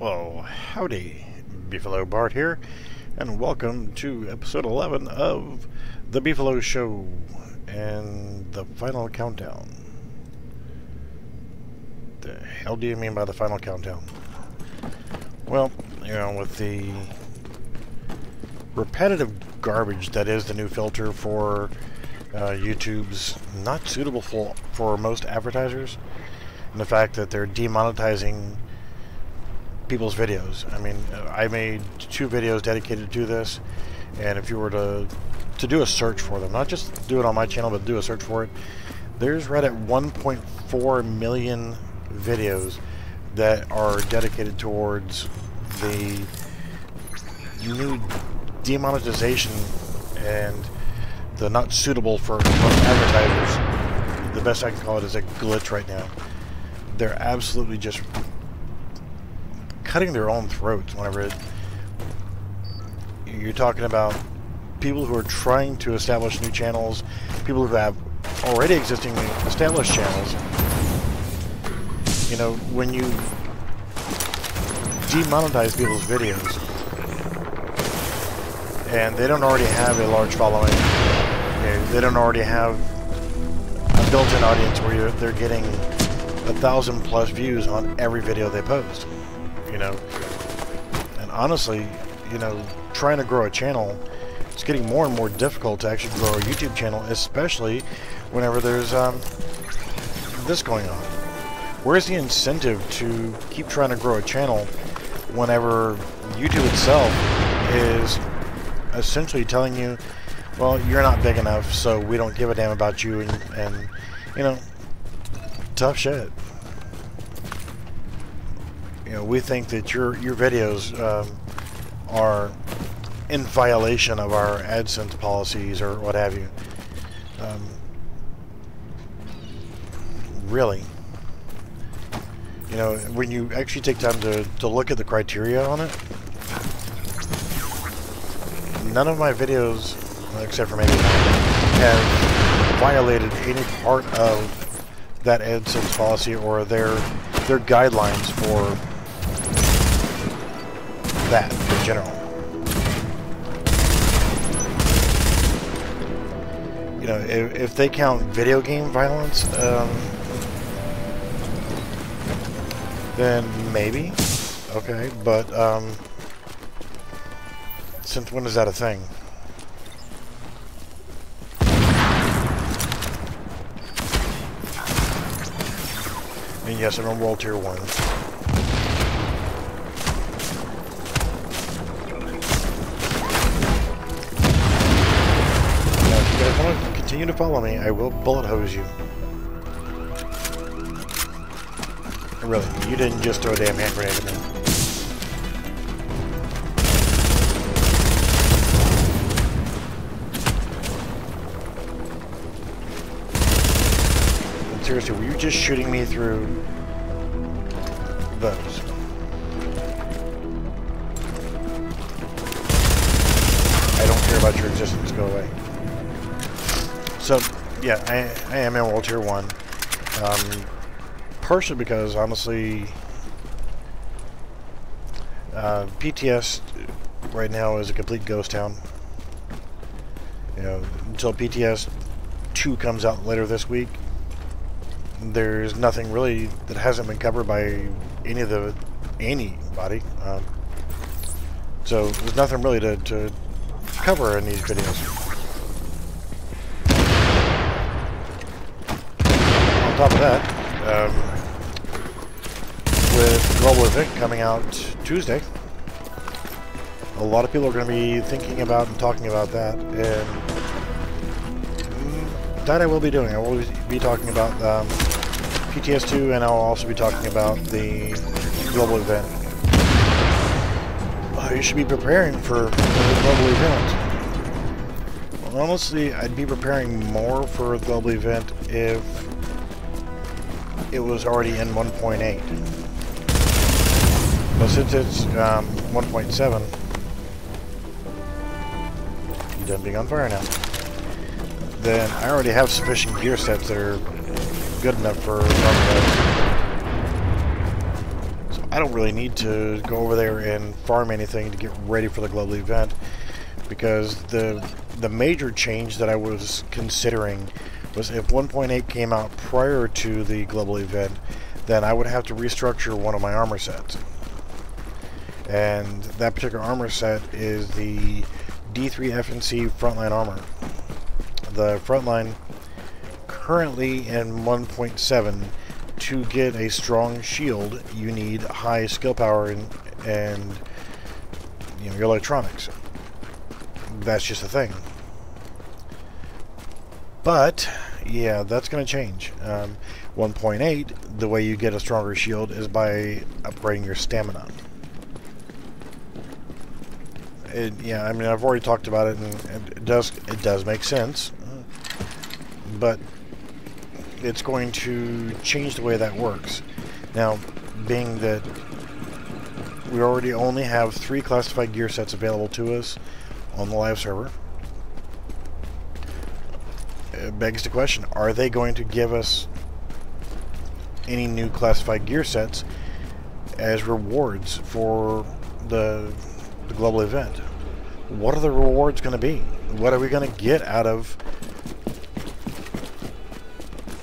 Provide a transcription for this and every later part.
Well, howdy, Beefalo Bart here, and welcome to episode 11 of The Beefalo Show and the final countdown. The hell do you mean by the final countdown? Well, you know, with the repetitive garbage that is the new filter for YouTube's not suitable for most advertisers, and the fact that they're demonetizing people's videos. I mean, I made 2 videos dedicated to this, and if you were to do a search for them, not just do it on my channel, but do a search for it, there's right at 1.4 million videos that are dedicated towards the new demonetization and the not suitable for most advertisers. The best I can call it is a glitch right now. They're absolutely just cutting their own throats whenever you're talking about people who are trying to establish new channels, people who have already existing established channels. You know, when you demonetize people's videos and they don't already have a large following, you know, they don't already have a built-in audience where they're getting 1,000+ views on every video they post. You know, and honestly, you know, trying to grow a channel, it's getting more and more difficult to actually grow a YouTube channel, especially whenever there's this going on. Where's the incentive to keep trying to grow a channel whenever YouTube itself is essentially telling you, well, you're not big enough, so we don't give a damn about you, and you know, tough shit. You know, we think that your videos are in violation of our AdSense policies or what have you. Really, you know, when you actually take time to look at the criteria on it, none of my videos, except for maybe one, have violated any part of that AdSense policy or their guidelines for that in general. You know, if they count video game violence, then maybe, okay, but since when is that a thing? And yes, I'm on World Tier 1. If you want to continue to follow me, I will bullet hose you. Really, you didn't just throw a damn hand grenade at me. And seriously, were you just shooting me through those? I don't care about your existence, go away. So, yeah, I am in World Tier 1. Partially because, honestly, PTS right now is a complete ghost town. You know, until PTS 2 comes out later this week, there's nothing really that hasn't been covered by anybody. So there's nothing really to cover in these videos. On top of that, with Global Event coming out Tuesday, a lot of people are going to be thinking about and talking about that, and that I will be doing. I will be talking about PTS2, and I'll also be talking about the Global Event. You should be preparing for the Global Event. Well, honestly, I'd be preparing more for the Global Event if it was already in 1.8. But since it's 1.7, you done being on fire now, then I already have sufficient gear sets that are good enough for I don't really need to go over there and farm anything to get ready for the global event, because the major change that I was considering was if 1.8 came out prior to the global event, then I would have to restructure one of my armor sets. And that particular armor set is the D3 FNC frontline armor. The frontline currently in 1.7, to get a strong shield, you need high skill power and you know, your electronics. That's just a thing. But yeah, that's going to change. 1.8, the way you get a stronger shield is by upgrading your stamina. Yeah, I mean, I've already talked about it, and it does make sense, but it's going to change the way that works. Now, being that we already only have 3 classified gear sets available to us on the live server, it begs the question, are they going to give us any new classified gear sets as rewards for the global event? What are the rewards going to be? What are we going to get out of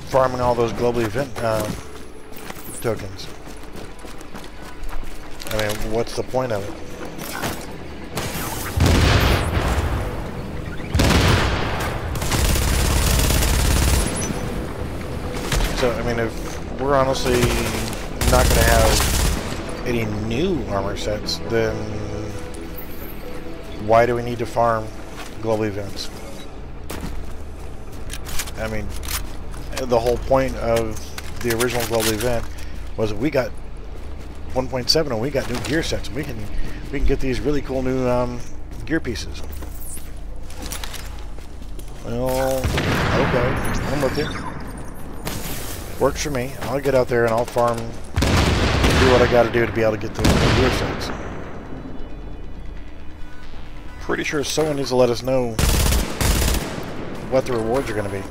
farming all those global event tokens? I mean, what's the point of it? So, I mean, if we're honestly not going to have any new armor sets, then why do we need to farm global events? I mean, the whole point of the original global event was that we got 1.7 and we got new gear sets. We can get these really cool new gear pieces. Well, okay, I'm with you. Works for me. I'll get out there and I'll farm, do what I got to do to be able to get the gear sets. Pretty sure someone needs to let us know what the rewards are going to be.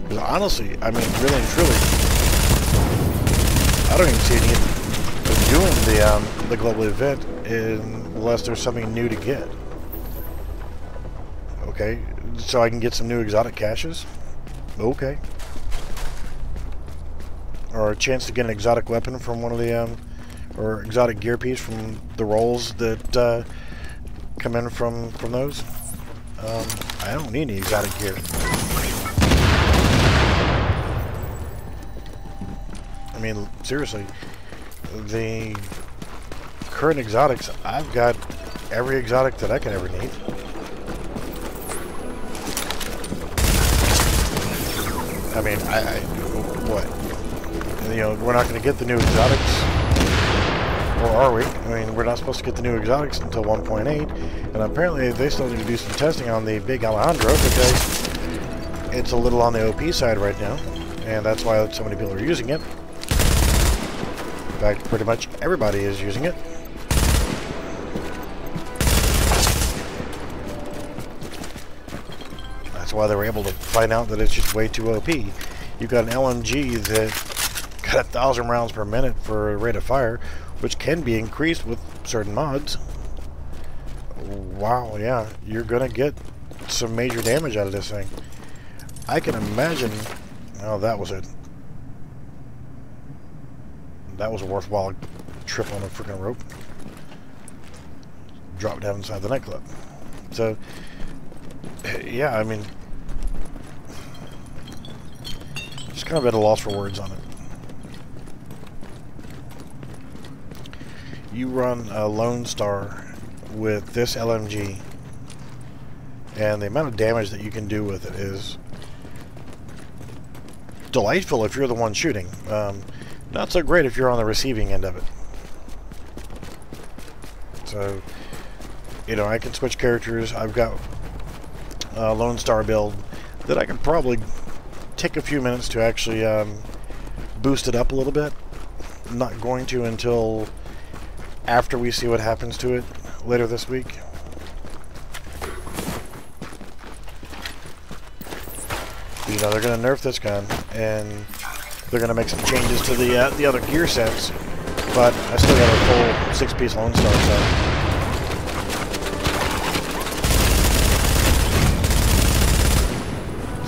Because honestly, I mean, really and truly, I don't even see any of doing the global event unless there's something new to get. Okay, so I can get some new exotic caches. Okay. Or a chance to get an exotic weapon from one of the or exotic gear piece from the rolls that come in from those. I don't need any exotic gear. I mean, seriously, the current exotics, I've got every exotic that I can ever need. I mean, what? You know, we're not going to get the new exotics. Or are we? I mean, we're not supposed to get the new exotics until 1.8, and apparently they still need to do some testing on the big Alejandro because it's a little on the OP side right now, and that's why so many people are using it. In fact, pretty much everybody is using it. That's why they were able to find out that it's just way too OP. You've got an LMG that got 1,000 rounds per minute for a rate of fire, which can be increased with certain mods. Wow, yeah, you're gonna get some major damage out of this thing. I can imagine. Oh, that was it. That was a worthwhile trip on a freaking rope. Drop down inside the nightclub. So, yeah, I mean, just kind of at a loss for words on it. You run a Lone Star with this LMG, and the amount of damage that you can do with it is delightful if you're the one shooting. Not so great if you're on the receiving end of it. So, you know, I can switch characters. I've got a Lone Star build that I can probably take a few minutes to actually boost it up a little bit. I'm not going to until after we see what happens to it later this week. You know, they're going to nerf this gun, and they're going to make some changes to the other gear sets, but I still got a full 6-piece Lone Star set.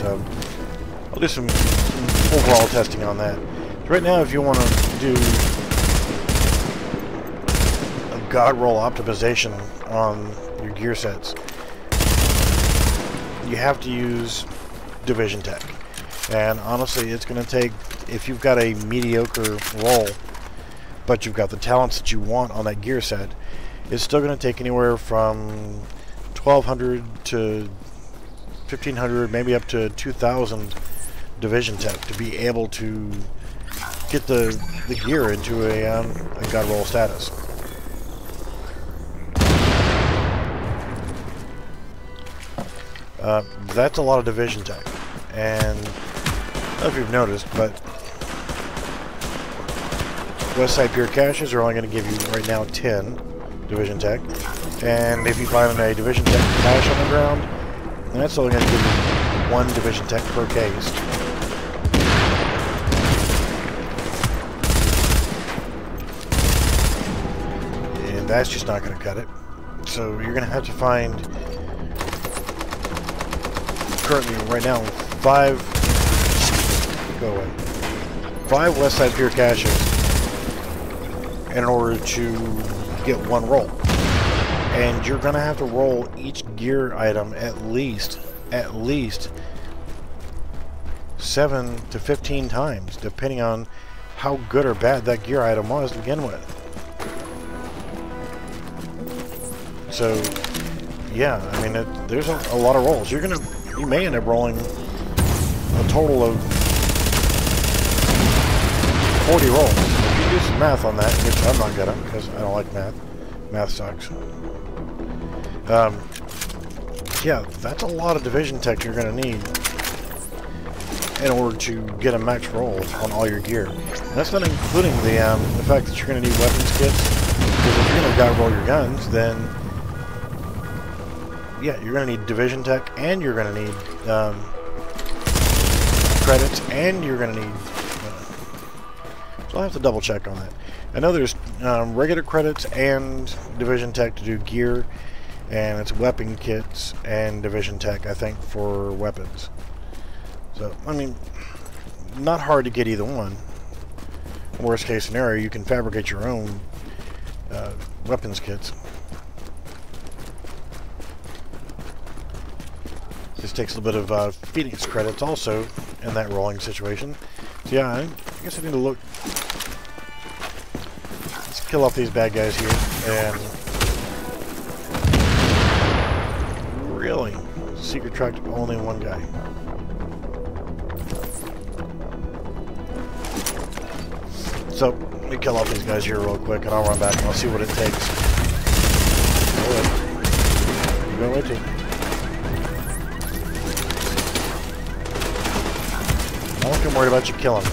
So I'll do some overall testing on that. So right now, if you want to do a god roll optimization on your gear sets, you have to use Division Tech. And honestly, it's going to take, if you've got a mediocre roll, but you've got the talents that you want on that gear set, it's still going to take anywhere from 1,200 to 1,500, maybe up to 2,000 Division Tech to be able to get the gear into a god roll status. That's a lot of Division Tech, and I don't know if you've noticed, but Westside Pure Caches are only going to give you right now 10 Division Tech, and if you find a Division Tech cache on the ground, then that's only going to give you 1 Division Tech per case. And that's just not going to cut it. So you're going to have to find, currently right now, 5 Westside Pure Caches in order to get 1 roll. And you're going to have to roll each gear item at least 7 to 15 times, depending on how good or bad that gear item was to begin with. So, yeah, I mean, there's a lot of rolls. You may end up rolling a total of 40 rolls. If you do some math on that, which I'm not gonna, because I don't like math. Math sucks. Yeah, that's a lot of Division Tech you're gonna need in order to get a max roll on all your gear. And that's not including the fact that you're gonna need weapons kits. Because if you're gonna god roll your guns, then yeah, you're going to need Division Tech, and you're going to need credits, and you're going to need... so I'll have to double check on that. I know there's regular credits and Division Tech to do gear, and it's weapon kits and Division Tech, I think, for weapons. So, I mean, not hard to get either one. Worst case scenario, you can fabricate your own weapons kits. This takes a little bit of Phoenix credits also in that rolling situation. So yeah, I guess I need to look. Let's kill off these bad guys here. And really, secret tracked only 1 guy. So let me kill off these guys here real quick, and I'll run back and I'll see what it takes. You go away too. I'm worried about you killing me.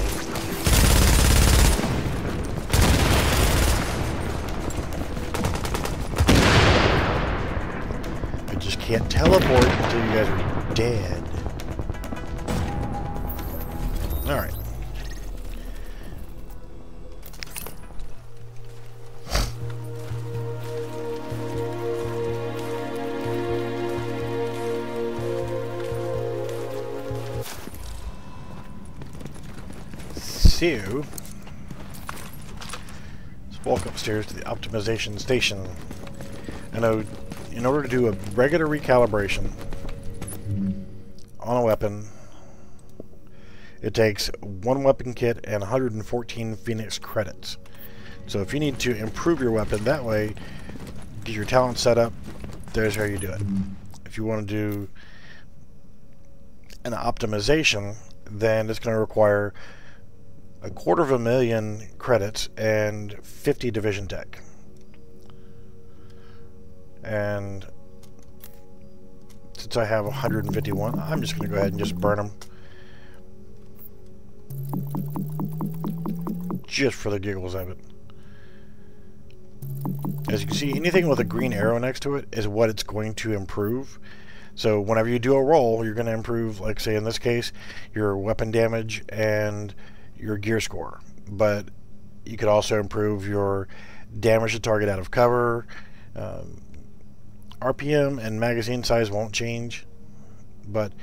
I just can't teleport until you guys are dead. Alright. So, let's walk upstairs to the optimization station. I know in order to do a regular recalibration on a weapon, it takes 1 weapon kit and 114 Phoenix credits. So if you need to improve your weapon that way, get your talent set up, there's how you do it. If you want to do an optimization, then it's going to require 250,000 credits and 50 Division Tech. And since I have 151, I'm just going to go ahead and just burn them. Just for the giggles of it. As you can see, anything with a green arrow next to it is what it's going to improve. So whenever you do a roll, you're going to improve, like say in this case, your weapon damage and your gear score, but you could also improve your damage to target out of cover. RPM and magazine size won't change, but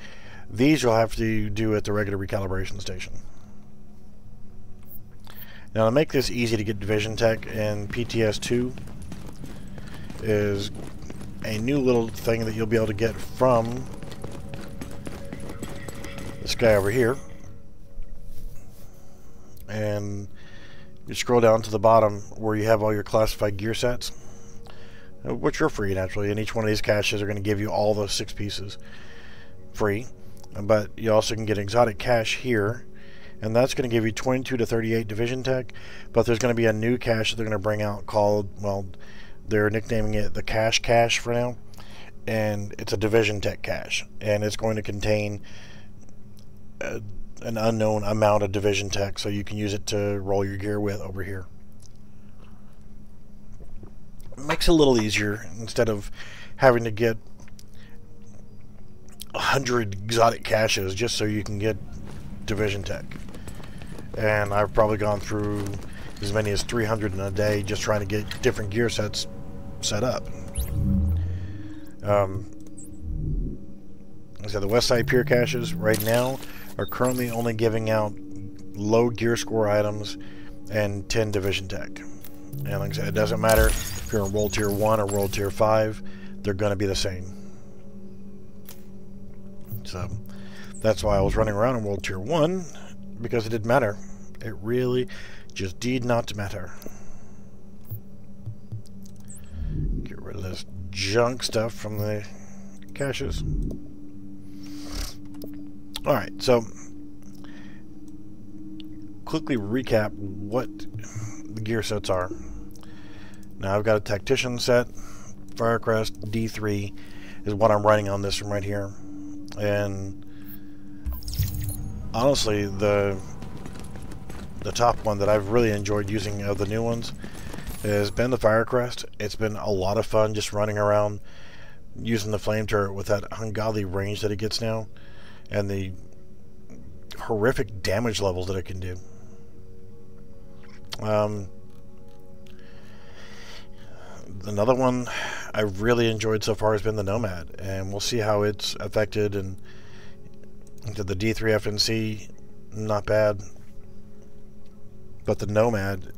these you'll have to do at the regular recalibration station. Now, to make this easy to get Division Tech in PTS2 is a new little thing that you'll be able to get from this guy over here. And you scroll down to the bottom where you have all your classified gear sets, which are free naturally, and each one of these caches are going to give you all those 6 pieces free. But you also can get exotic cache here, and that's going to give you 22 to 38 Division Tech. But there's going to be a new cache that they're going to bring out called, well, they're nicknaming it the cache for now, and it's a Division Tech cache, and it's going to contain an unknown amount of Division Tech, so you can use it to roll your gear with over here. Makes it a little easier instead of having to get 100 exotic caches just so you can get Division Tech. And I've probably gone through as many as 300 in a day just trying to get different gear sets set up. So the West Side Pier caches right now are currently only giving out low gear score items and 10 Division Tech. And like I said, it doesn't matter if you're in World Tier 1 or World Tier 5, they're going to be the same. So that's why I was running around in World Tier 1, because it didn't matter. It really just did not matter. Get rid of this junk stuff from the caches. Alright, so quickly recap what the gear sets are. Now I've got a Tactician set. Firecrest D3 is what I'm running on this one right here. And honestly, the top one that I've really enjoyed using of the new ones has been the Firecrest. It's been a lot of fun just running around using the flame turret with that ungodly range that it gets now, and the horrific damage levels that it can do. Another one I've really enjoyed so far has been the Nomad, and we'll see how it's affected. And the D3 FNC, not bad, but the Nomad,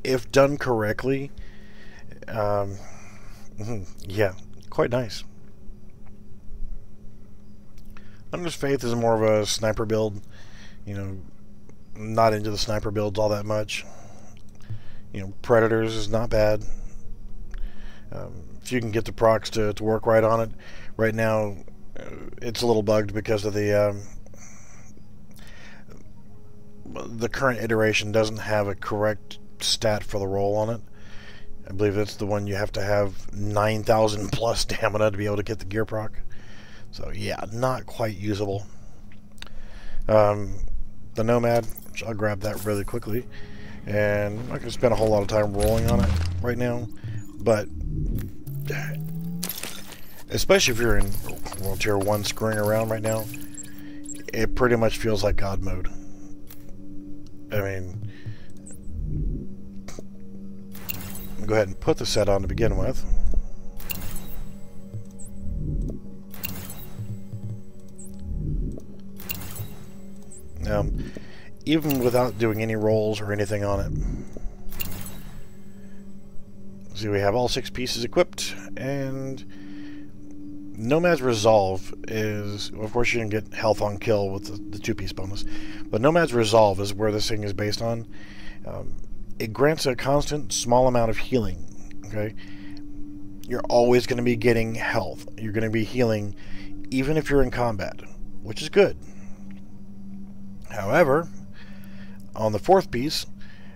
if done correctly, yeah, quite nice. Thunder's Faith is more of a sniper build. You know, not into the sniper builds all that much. You know, Predators is not bad. If you can get the procs to work right on it. Right now, it's a little bugged because of the current iteration doesn't have a correct stat for the roll on it. I believe it's the one you have to have 9,000 plus stamina to be able to get the gear proc. So yeah, not quite usable. The Nomad, which I'll grab that really quickly, and I'm not going to spend a whole lot of time rolling on it right now, but especially if you're in World Tier 1 screwing around right now, it pretty much feels like God mode. I mean, I'll go ahead and put the set on to begin with. Even without doing any rolls or anything on it. See, we have all 6 pieces equipped, and Nomad's Resolve is, of course, you can get health on kill with the 2-piece bonus, but Nomad's Resolve is where this thing is based on. It grants a constant small amount of healing. Okay, you're always going to be getting health. You're going to be healing even if you're in combat, which is good. However, on the 4th piece,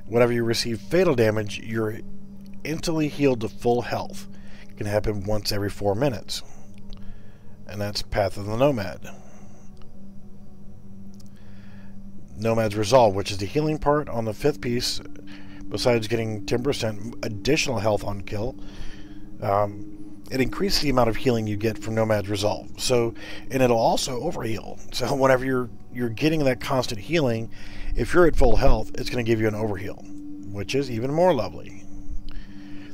whenever you receive fatal damage, you're instantly healed to full health. It can happen once every 4 minutes. And that's Path of the Nomad. Nomad's Resolve, which is the healing part on the 5th piece, besides getting 10% additional health on kill, it increases the amount of healing you get from Nomad's Resolve. So, and it'll also overheal. So whenever you're getting that constant healing, if you're at full health, it's going to give you an overheal, which is even more lovely.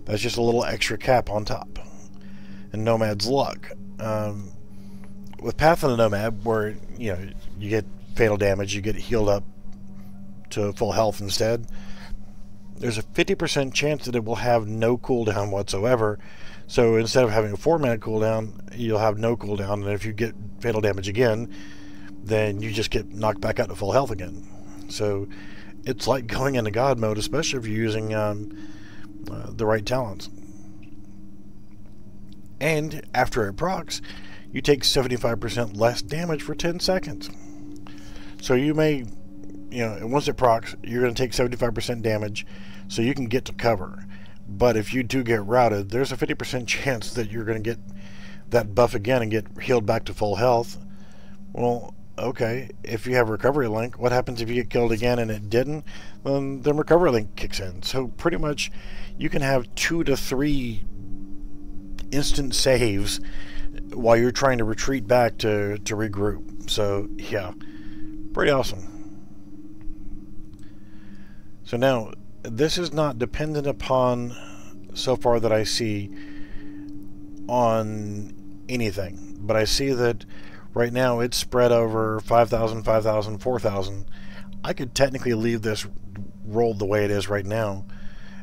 That's just a little extra cap on top. And Nomad's Luck. With Path of the Nomad, where you get fatal damage, you get healed up to full health instead, there's a 50% chance that it will have no cooldown whatsoever. So instead of having a 4-minute cooldown, you'll have no cooldown, and if you get fatal damage again, then you just get knocked back out to full health again. So it's like going into God mode, especially if you're using the right talents. And after it procs, you take 75% less damage for 10 seconds. So you may, once it procs, you're going to take 75% damage, so you can get to cover. But if you do get routed, there's a 50% chance that you're going to get that buff again and get healed back to full health. Well, okay, if you have recovery link, what happens if you get killed again and it didn't? Then the recovery link kicks in. So pretty much you can have 2 to 3 instant saves while you're trying to retreat back to regroup. So yeah, pretty awesome. So now, this is not dependent upon, so far that I see, on anything. But I see that right now it's spread over 5,000, 5,000, 4,000. I could technically leave this rolled the way it is right now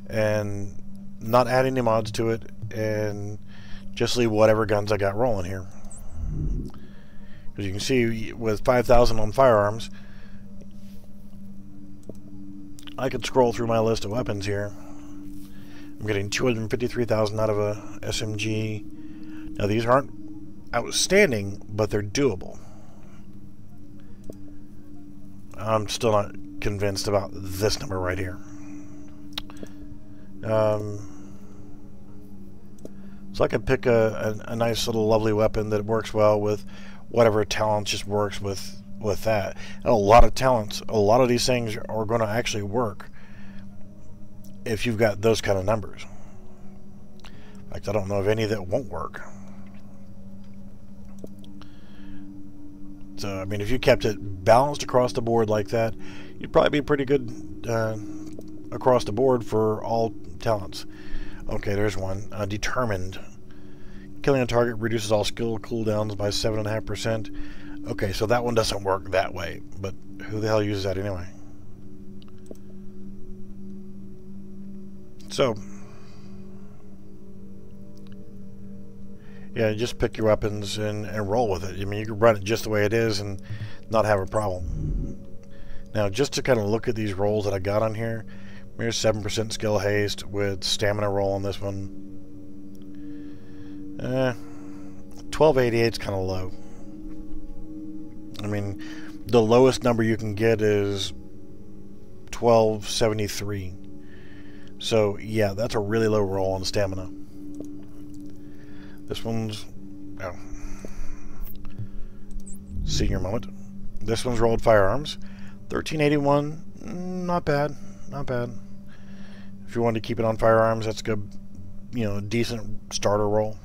and not add any mods to it and just leave whatever guns I got rolling here. As you can see, with 5,000 on firearms, I could scroll through my list of weapons here. I'm getting 253,000 out of a SMG. Now these aren't outstanding, but they're doable. I'm still not convinced about this number right here. So I could pick a nice little lovely weapon that works well with whatever talent just works with that. And a lot of talents, a lot of these things are going to actually work if you've got those kind of numbers. In fact, I don't know of any that won't work. So, I mean, if you kept it balanced across the board like that, you'd probably be pretty good across the board for all talents. Okay, there's one. Determined. Killing a target reduces all skill cooldowns by 7.5%. Okay, so that one doesn't work that way, but who the hell uses that anyway? So, yeah, just pick your weapons and roll with it. I mean, you can run it just the way it is and not have a problem. Now, just to kind of look at these rolls that I got on here, here's 7% skill haste with stamina roll on this one. 1288 is kind of low. I mean, the lowest number you can get is 1273. So, yeah, that's a really low roll on stamina. This one's... oh. Senior moment. This one's rolled firearms. 1381. Not bad. Not bad. If you want to keep it on firearms, that's a good, decent starter roll.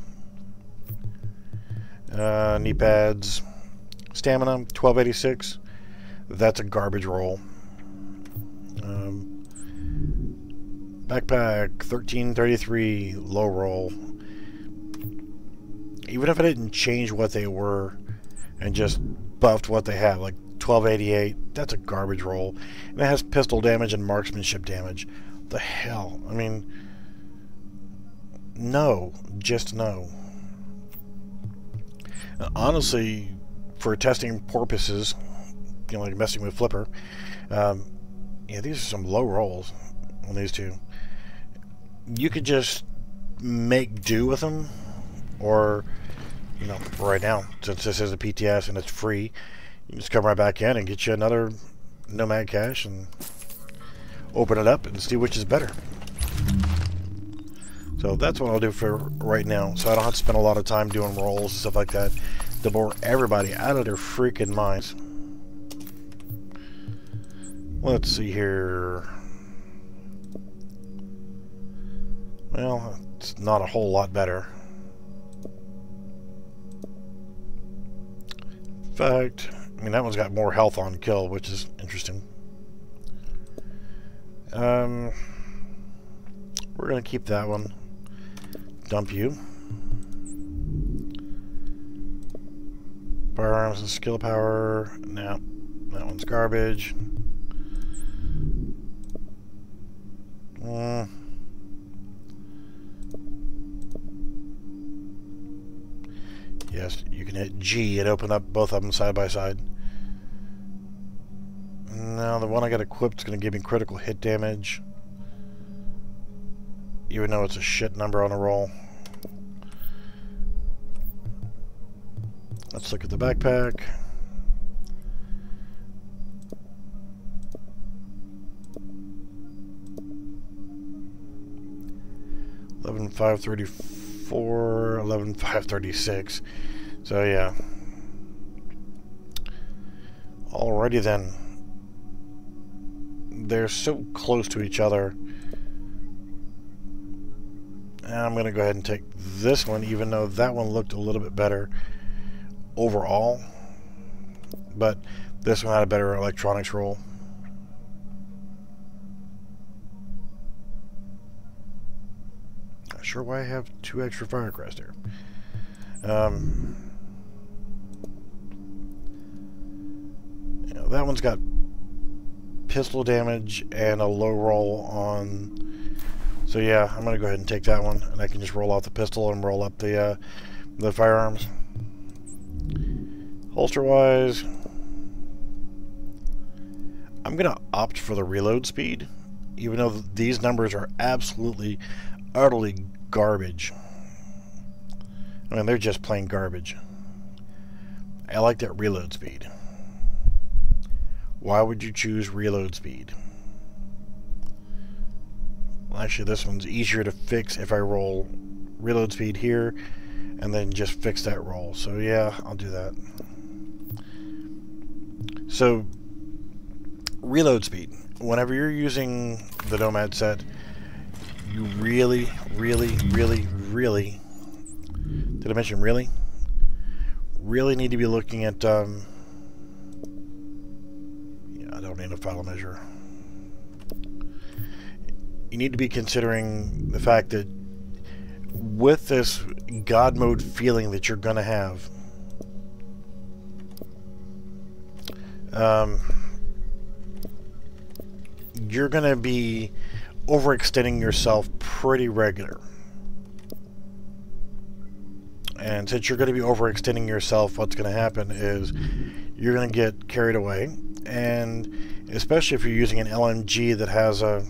Knee pads. Stamina, 1286. That's a garbage roll. Backpack, 1333. Low roll. Even if I didn't change what they were and just buffed what they have, like 1288, that's a garbage roll. And it has pistol damage and marksmanship damage. What the hell? I mean, no. Just no. Honestly, for testing purposes, like messing with Flipper, these are some low rolls on these two. You could just make do with them, or, right now, since this is a PTS and it's free, you can just come right back in and get you another Nomad cache and open it up and see which is better. So that's what I'll do for right now, so I don't have to spend a lot of time doing rolls and stuff like that to bore everybody out of their freaking minds. Let's see here. Well, it's not a whole lot better. fact, I mean, that one's got more health on kill, which is interesting. We're going to keep that one. Dump you. Firearms and skill power. No, that one's garbage. Yes, you can hit G and open up both of them side by side. Now, the one I got equipped is going to give me critical hit damage, even though it's a shit number on a roll. Let's look at the backpack. $11,534, $11,536. So yeah. Alrighty then. They're so close to each other. And I'm going to go ahead and take this one, even though that one looked a little bit better overall. But this one had a better electronics roll. Not sure why I have 2 extra firecrest here. You know, that one's got pistol damage and a low roll on, so yeah, I'm gonna go ahead and take that one, and I can just roll off the pistol and roll up the firearms. Holster wise, I'm gonna opt for the reload speed, even though these numbers are absolutely utterly garbage. I mean, they're just plain garbage. I like that reload speed. Why would you choose reload speed? Well, actually, this one's easier to fix if I roll reload speed here and then just fix that roll. So yeah, I'll do that. So, reload speed. Whenever you're using the Nomad set, you really, did I mention really? Really need to be looking at, I don't need a file measure. You need to be considering the fact that with this God mode feeling that you're going to have, you're going to be overextending yourself pretty regular. And since you're going to be overextending yourself, what's going to happen is you're going to get carried away. And especially if you're using an LMG that has a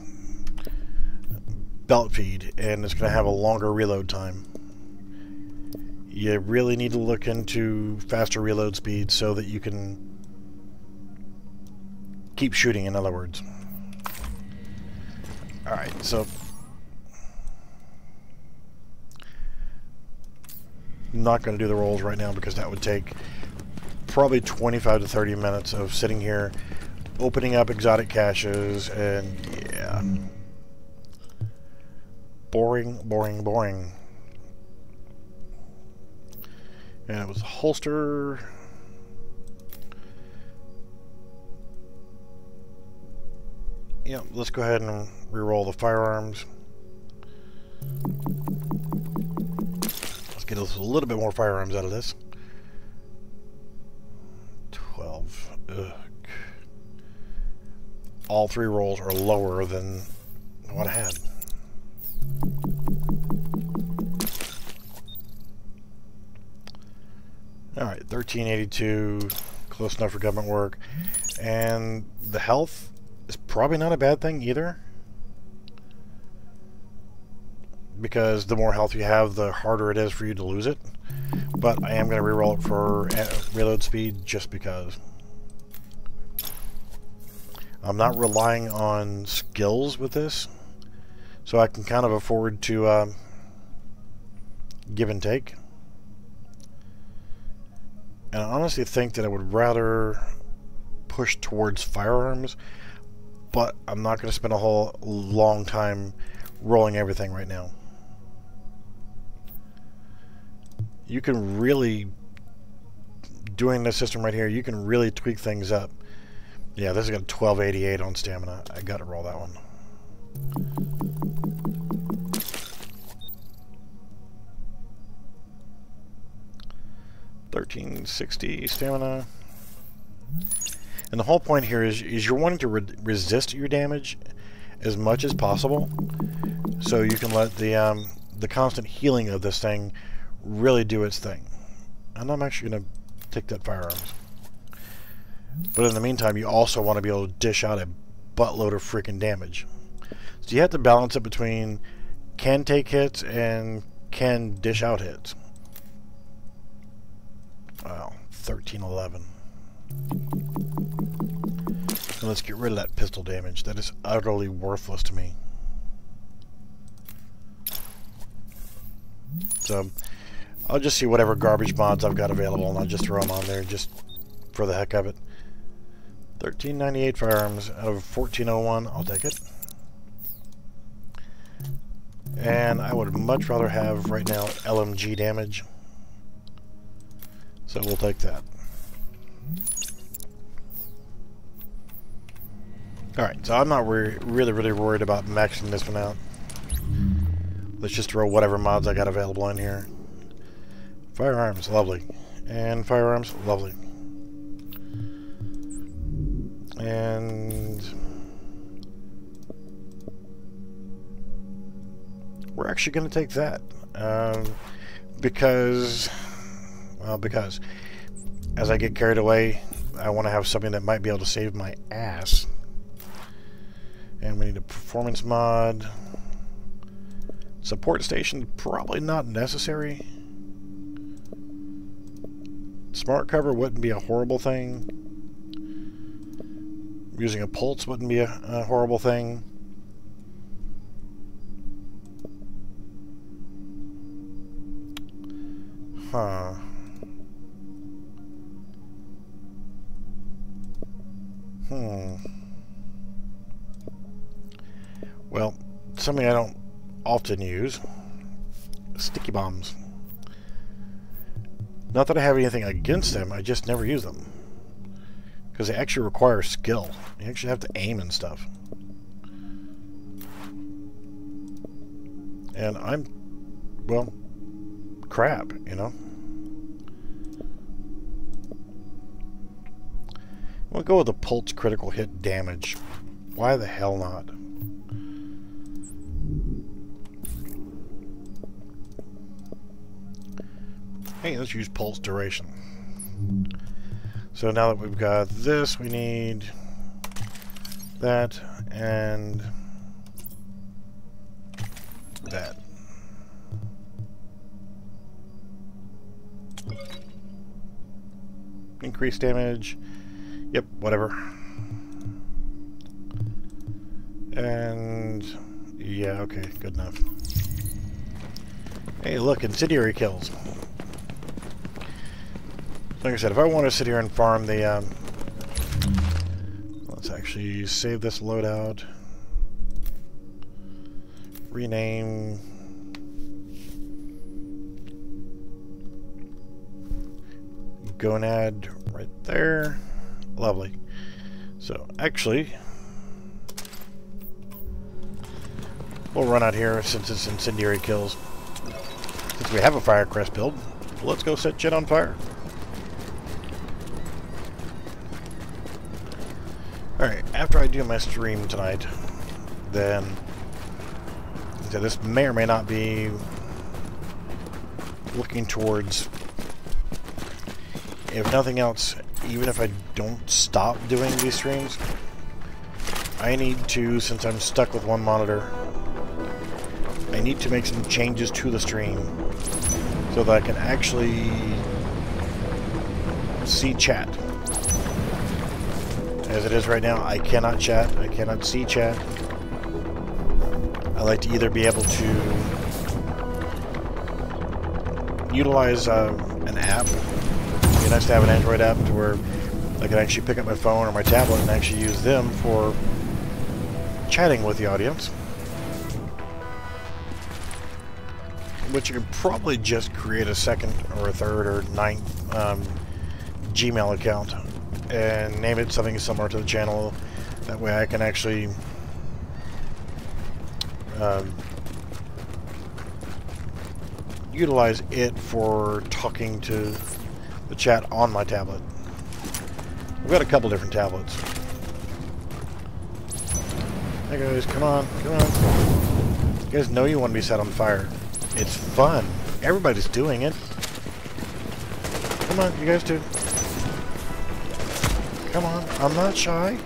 belt feed and it's going to have a longer reload time, you really need to look into faster reload speed so that you can keep shooting, in other words. Alright, so I'm not going to do the rolls right now because that would take probably 25 to 30 minutes of sitting here opening up exotic caches, and yeah, boring. And it was a holster. Yeah, let's go ahead and re-roll the firearms. Let's get us a little bit more firearms out of this. 12. Ugh. All 3 rolls are lower than what I had. Alright, 1382, close enough for government work. And the health is probably not a bad thing either, because the more health you have, the harder it is for you to lose it. But I am going to reroll it for reload speed just because. I'm not relying on skills with this, so I can kind of afford to give and take. And I honestly think that I would rather push towards firearms, but I'm not going to spend a whole long time rolling everything right now. You can really doing this system right here, you can really tweak things up. Yeah, this has got 1288 on stamina. I got to roll that one. $1360 stamina. And the whole point here is you're wanting to resist your damage as much as possible, so you can let the constant healing of this thing really do its thing. And I'm actually going to take that firearms. But in the meantime, you also want to be able to dish out a buttload of freaking damage. So you have to balance it between can take hits and can dish out hits. Wow, 1311. And let's get rid of that pistol damage. That is utterly worthless to me. So I'll just see whatever garbage mods I've got available, and I'll just throw them on there just for the heck of it. 1398 firearms out of 1401. I'll take it. And I would much rather have right now LMG damage. So we'll take that. Alright, so I'm not really worried about maxing this one out. Let's just throw whatever mods I got available in here. Firearms, lovely. And firearms, lovely. And we're actually going to take that. Because as I get carried away, I want to have something that might be able to save my ass. And we need a performance mod. Support station, probably not necessary. Smart cover wouldn't be a horrible thing. Using a pulse wouldn't be a horrible thing. Huh. Well, something I don't often use. Sticky bombs. Not that I have anything against them, I just never use them. Because they actually require skill. You actually have to aim and stuff. And I'm, well, crap, you know? We'll go with the pulse critical hit damage. Why the hell not? Hey, let's use pulse duration. So now that we've got this, we need that and that. Increase damage. Yep, whatever. And yeah, okay, good enough. Hey, look, incendiary kills. Like I said, if I want to sit here and farm the, let's actually save this loadout. Rename. Gonad right there. Lovely. So, actually, we'll run out here since it's incendiary kills. Since we have a Firecrest build, let's go set shit on fire. Alright, after I do my stream tonight, then so this may or may not be looking towards, if nothing else, even if I don't stop doing these streams, I need to, since I'm stuck with one monitor, I need to make some changes to the stream so that I can actually see chat. As it is right now, I cannot chat. I cannot see chat. I like to either be able to utilize an app. It'd be nice to have an Android app to where I can actually pick up my phone or my tablet and actually use them for chatting with the audience. But you can probably just create a second or a third or ninth Gmail account and name it something similar to the channel. That way I can actually utilize it for talking to the chat on my tablet. I've got a couple different tablets. Hey guys, come on, come on. You guys know you want to be set on fire. It's fun. Everybody's doing it. Come on, you guys do. Come on, I'm not shy.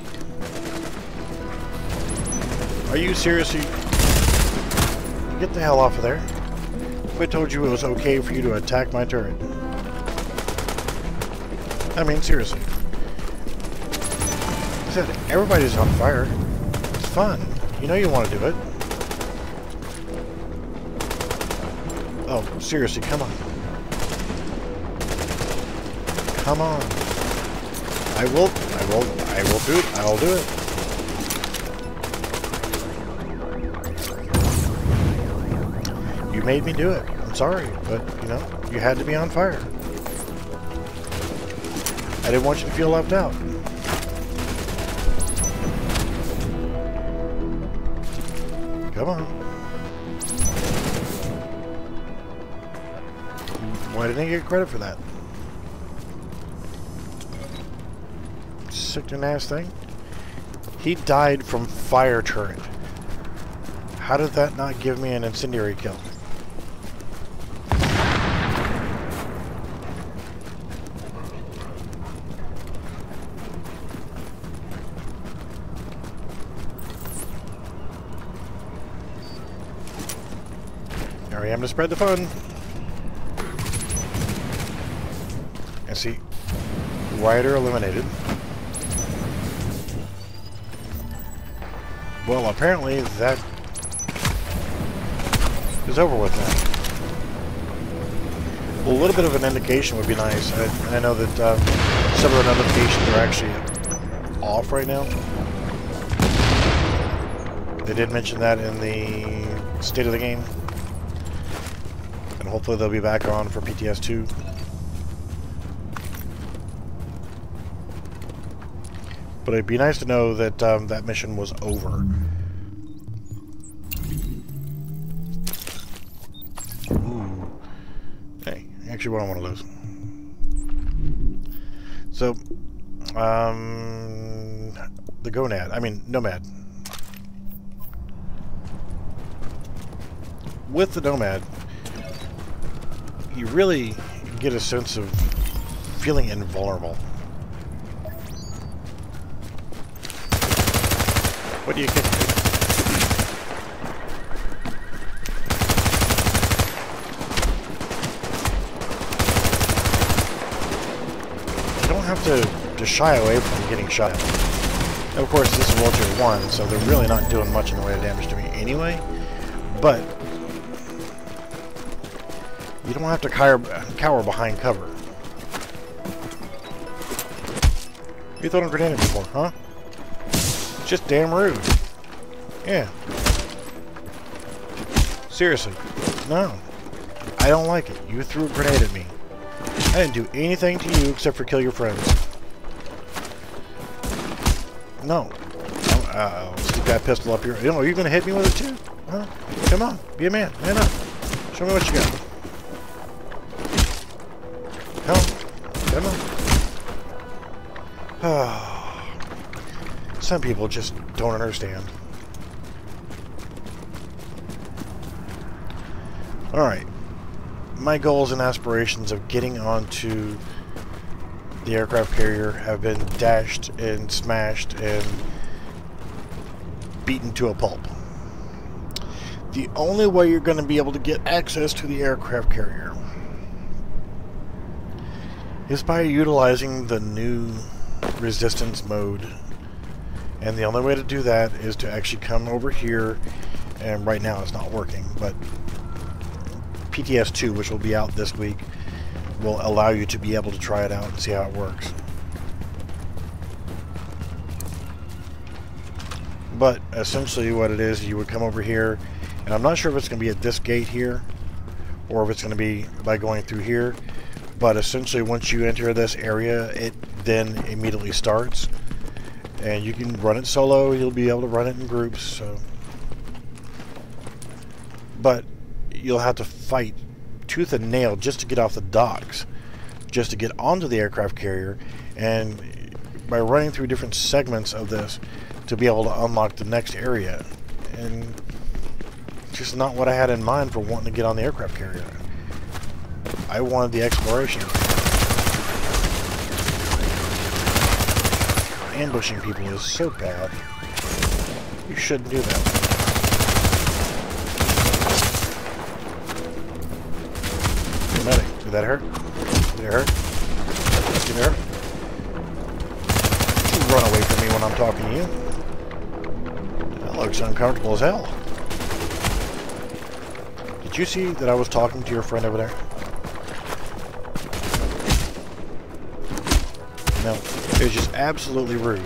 Are you seriously? Get the hell off of there. If I told you it was okay for you to attack my turret. I mean, seriously. I said, everybody's on fire. It's fun. You know you want to do it. Oh, seriously, come on. Come on. I will do it. I'll do it. You made me do it. I'm sorry, but, you know, you had to be on fire. I didn't want you to feel left out. Come on. Why didn't I get credit for that? Sickening ass thing. He died from fire turret. How did that not give me an incendiary kill? There I am to spread the fun. And see, Rider eliminated. Well, apparently that is over with now. Well, a little bit of an indication would be nice. I know that some of the notifications are actually off right now. They did mention that in the state of the game. And hopefully they'll be back on for PTS 2. But it'd be nice to know that that mission was over. Ooh. Hey, actually what I want to lose. So, the Nomad. With the Nomad, you really get a sense of feeling invulnerable. What do you kick me? You don't have to shy away from getting shot at. Of course, this is World Tier 1, so they're really not doing much in the way of damage to me anyway. But you don't have to cower behind cover. You thrown a grenade at me before, huh? Just damn rude. Yeah. Seriously. No. I don't like it. You threw a grenade at me. I didn't do anything to you except for kill your friends. No. Stick that pistol up here. You know, are you going to hit me with it too? Huh? Come on. Be a man. Man up. Show me what you got. Come on. Some people just don't understand. Alright. My goals and aspirations of getting onto the aircraft carrier have been dashed and smashed and beaten to a pulp. The only way you're going to be able to get access to the aircraft carrier is by utilizing the new resistance mode. And the only way to do that is to actually come over here, and right now it's not working, but PTS 2, which will be out this week, will allow you to be able to try it out and see how it works. But essentially what it is, you would come over here, and I'm not sure if it's going to be at this gate here, or if it's going to be by going through here, But essentially, once you enter this area, it then immediately starts. And you can run it solo, you'll be able to run it in groups. So. But you'll have to fight tooth and nail just to get off the docks, just to get onto the aircraft carrier, and by running through different segments of this to be able to unlock the next area. And just not what I had in mind for wanting to get on the aircraft carrier. I wanted the exploration. Ambushing people is so bad. You shouldn't do that. Medic, did that hurt? Did it hurt? Did it hurt? You run away from me when I'm talking to you. That looks uncomfortable as hell. Did you see that I was talking to your friend over there? No, it was just absolutely rude.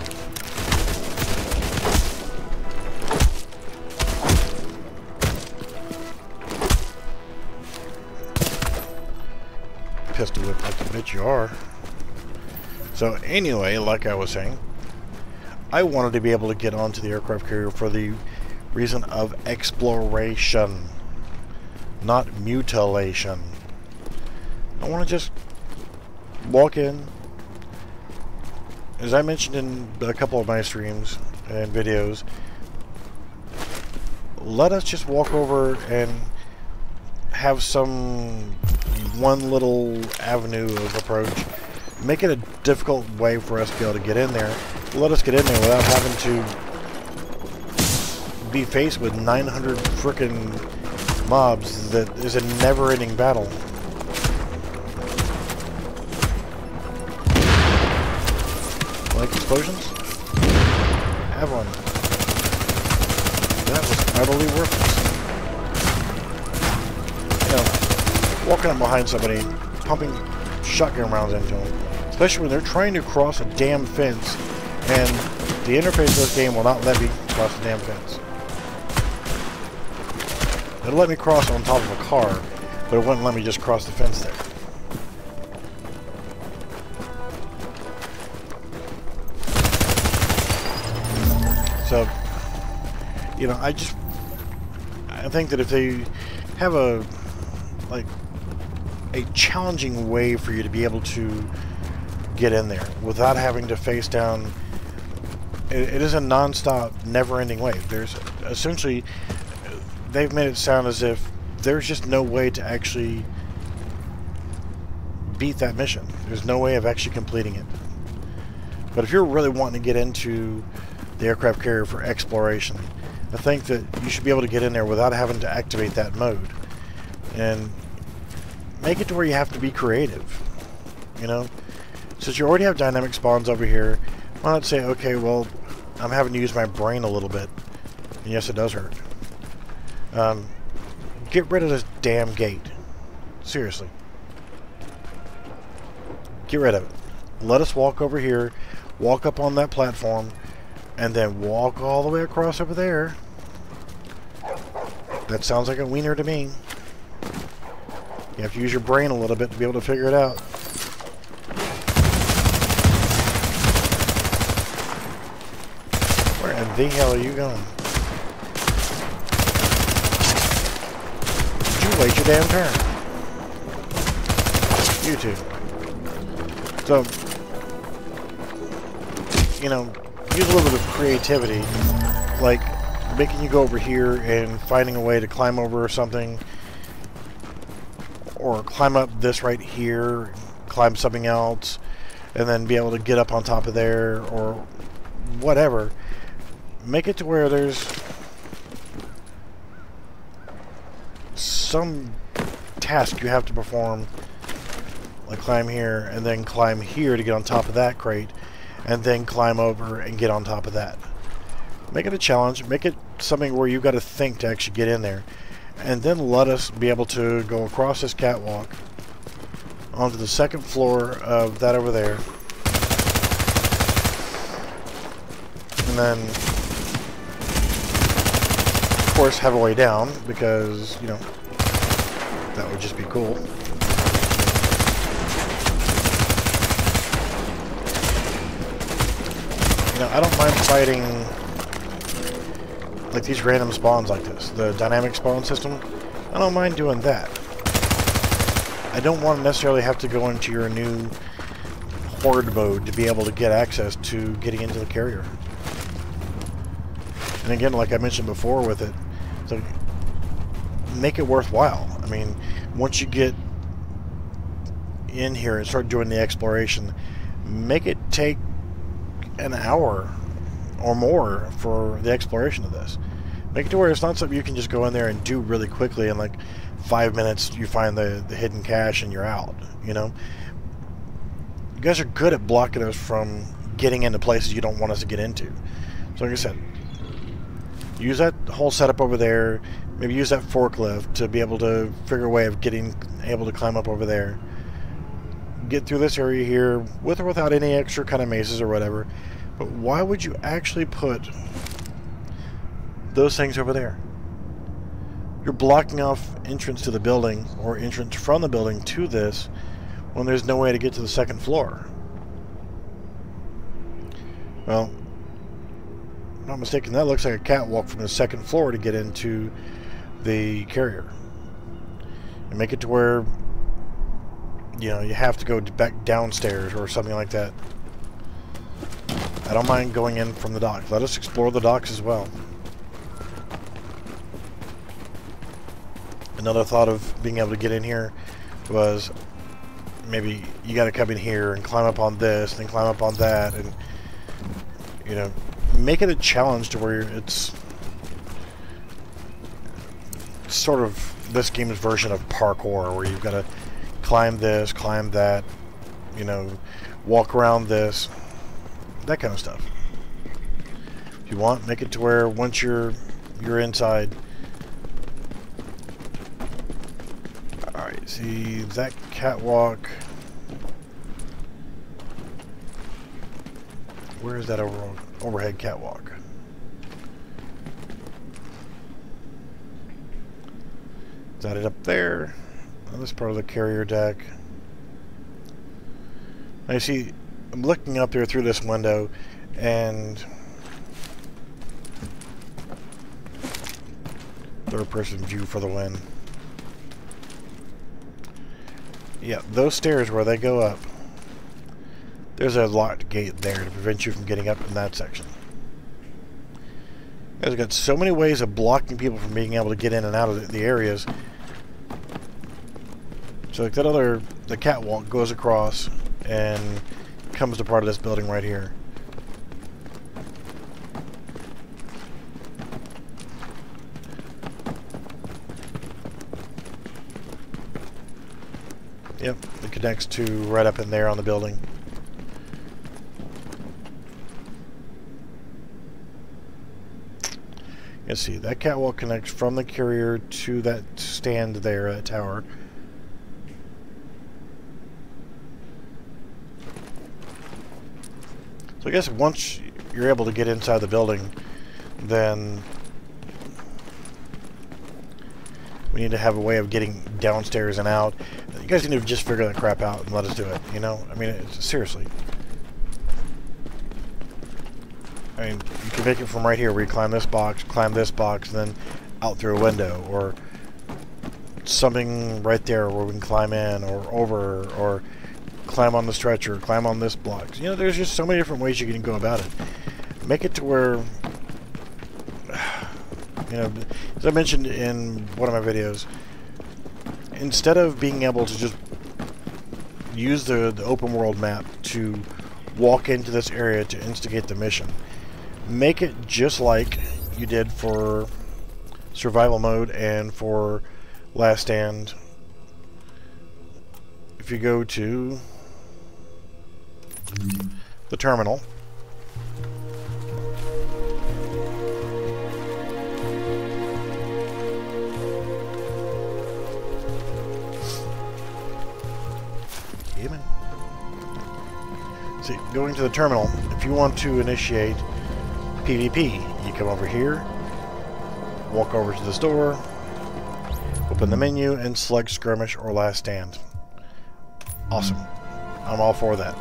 Pistol whip like the bitch you are. So anyway, like I was saying, I wanted to be able to get onto the aircraft carrier for the reason of exploration, not mutilation. I want to just walk in. As I mentioned in a couple of my streams and videos, let us just walk over and have some one little avenue of approach. Make it a difficult way for us to be able to get in there. Let us get in there without having to be faced with 900 frickin' mobs that is a never-ending battle. Like explosions? Have one. That was utterly worthless. You know, walking up behind somebody, pumping shotgun rounds into them, especially when they're trying to cross a damn fence, and the interface of this game will not let me cross the damn fence. It'll let me cross on top of a car, but it wouldn't let me just cross the fence there. So, you know, I think that if they have a challenging way for you to be able to get in there without having to face down, it is a non-stop, never-ending way. There's essentially, they've made it sound as if there's just no way to actually beat that mission. There's no way of actually completing it. But if you're really wanting to get into the aircraft carrier for exploration, I think that you should be able to get in there without having to activate that mode. And make it to where you have to be creative. You know? Since you already have dynamic spawns over here, why not say, okay, well, I'm having to use my brain a little bit. And yes, it does hurt. Get rid of this damn gate. Seriously. Get rid of it. Let us walk over here, walk up on that platform, and then walk all the way across over there. That sounds like a wiener to me. You have to use your brain a little bit to be able to figure it out. Where in the hell are you going? Did you wait your damn turn? You two. So, you know, use a little bit of creativity, like making you go over here and finding a way to climb over something, or climb up this right here, climb something else, and then be able to get up on top of there, or whatever. Make it to where there's some task you have to perform, like climb here, and then climb here to get on top of that crate, and then climb over and get on top of that. Make it a challenge. Make it something where you've got to think to actually get in there. And then let us be able to go across this catwalk onto the second floor of that over there. And then, of course, have a way down, because, you know, that would just be cool. Now, I don't mind fighting like these random spawns like this, the dynamic spawn system. I don't mind doing that. I don't want to necessarily have to go into your new horde mode to be able to get access to getting into the carrier. And again, like I mentioned before with it, so make it worthwhile. I mean, once you get in here and start doing the exploration, make it take an hour or more for the exploration of this. Make it to where it's not something you can just go in there and do really quickly. In like 5 minutes, you find the hidden cache and you're out. You know, you guys are good at blocking us from getting into places you don't want us to get into. So, like I said, use that whole setup over there. Maybe use that forklift to be able to figure a way of getting able to climb up over there. Get through this area here with or without any extra kind of mazes or whatever. But why would you actually put those things over there? You're blocking off entrance to the building or entrance from the building to this when there's no way to get to the second floor. Well, if I'm not mistaken, that looks like a catwalk from the second floor to get into the carrier. And make it to where, you know, you have to go back downstairs or something like that. I don't mind going in from the dock. Let us explore the docks as well. Another thought of being able to get in here was maybe you got to come in here and climb up on this and then climb up on that, and you know, make it a challenge to where it's sort of this game's version of parkour, where you've got to climb this, climb that, you know, walk around this, that kind of stuff. If you want, make it to where once you're inside. Alright, see that catwalk. Where is that overhead catwalk? Is that it up there? Oh, this part of the carrier deck. I see, I'm looking up there through this window, and third person view for the win. Yeah, those stairs where they go up, there's a locked gate there to prevent you from getting up in that section. You guys have got so many ways of blocking people from being able to get in and out of the areas. So like that the catwalk goes across and comes to part of this building right here. Yep, it connects to right up in there on the building. You see, that catwalk connects from the carrier to that stand there, that tower. So I guess once you're able to get inside the building, then we need to have a way of getting downstairs and out. You guys need to just figure that crap out and let us do it, you know? I mean, seriously. I mean, you can make it from right here where you climb this box, and then out through a window, or something right there where we can climb in, or over, or climb on the stretcher, climb on this block. You know, there's just so many different ways you can go about it. Make it to where, you know, as I mentioned in one of my videos, instead of being able to just use the open world map to walk into this area to instigate the mission, make it just like you did for survival mode and for Last Stand. If you go to the terminal, see, going to the terminal, if you want to initiate PvP, you come over here, walk over to the store, open the menu, and select Skirmish or Last Stand. Awesome. I'm all for that.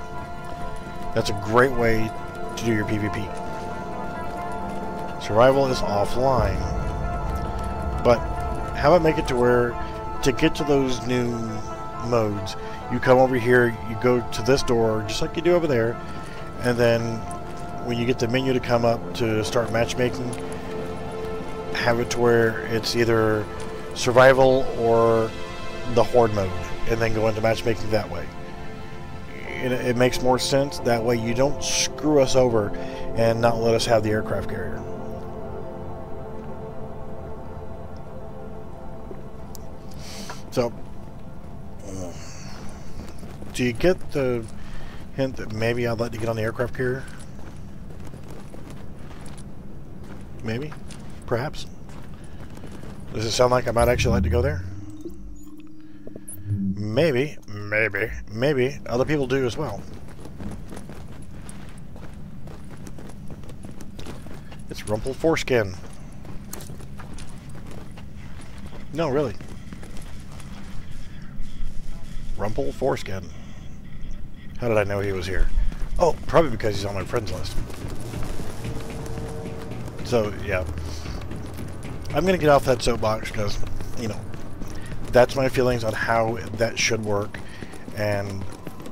That's a great way to do your PvP. Survival is offline. But how about make it to where, to get to those new modes, you come over here, you go to this door, just like you do over there, and then when you get the menu to come up to start matchmaking, have it to where it's either survival or the horde mode, and then go into matchmaking that way. It makes more sense. That way you don't screw us over and not let us have the aircraft carrier. So, do you get the hint that maybe I'd like to get on the aircraft carrier? Maybe? Perhaps? Does it sound like I might actually like to go there? Maybe. Maybe. Other people do as well. It's Rumple Foreskin. No, really. Rumple Foreskin. How did I know he was here? Oh, probably because he's on my friends list. So, yeah. I'm going to get off that soapbox because, you know, that's my feelings on how that should work. And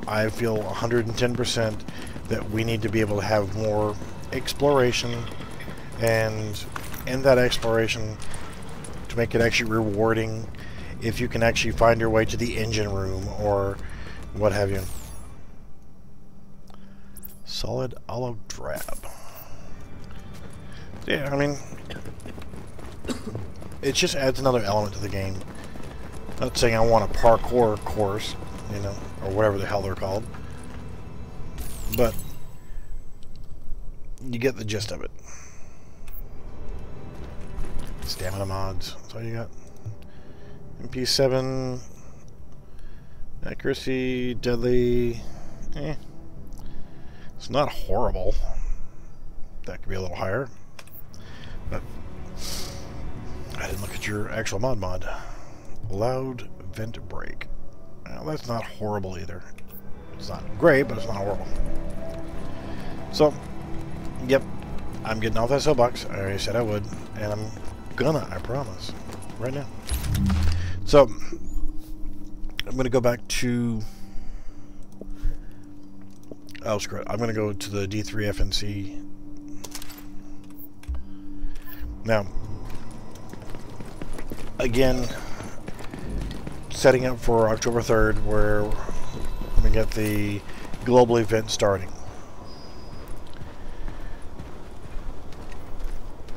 I feel 110% that we need to be able to have more exploration. And in that exploration, to make it actually rewarding, if you can actually find your way to the engine room or what have you. Solid olive drab. Yeah, I mean, it just adds another element to the game. Not saying I want a parkour course, you know, or whatever the hell they're called, but you get the gist of it. Stamina mods, that's all you got. MP7, accuracy, deadly, it's not horrible. That could be a little higher, but I didn't look at your actual mod. Loud vent brake. Well, that's not horrible either. It's not great, but it's not horrible. So, yep, I'm getting off that soapbox. I already said I would, and I'm gonna, I promise, right now. So, I'm gonna go back to, oh screw it, I'm gonna go to the D3 FNC. Now, again, setting up for October 3rd, where we get the global event starting.